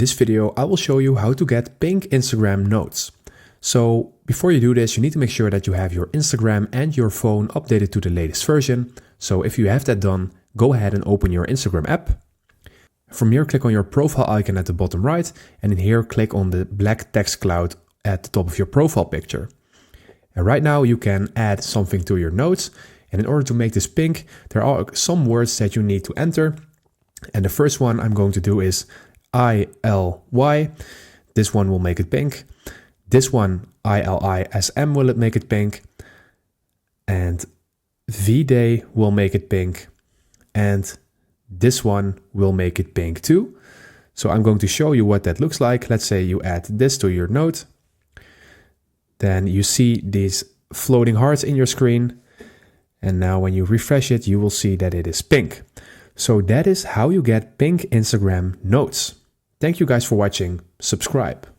this video, I will show you how to get pink Instagram notes. So before you do this, you need to make sure that you have your Instagram and your phone updated to the latest version. So if you have that done, go ahead and open your Instagram app. From here, click on your profile icon at the bottom right, and in here, click on the black text cloud at the top of your profile picture. And right now you can add something to your notes. And in order to make this pink, there are some words that you need to enter. And the first one I'm going to do is ILY. This one will make it pink. This one, ILISM, will make it pink. And V-Day will make it pink. And this one will make it pink too. So I'm going to show you what that looks like. Let's say you add this to your note. Then you see these floating hearts in your screen. And now when you refresh it, you will see that it is pink. So that is how you get pink Instagram notes. Thank you guys for watching. Subscribe.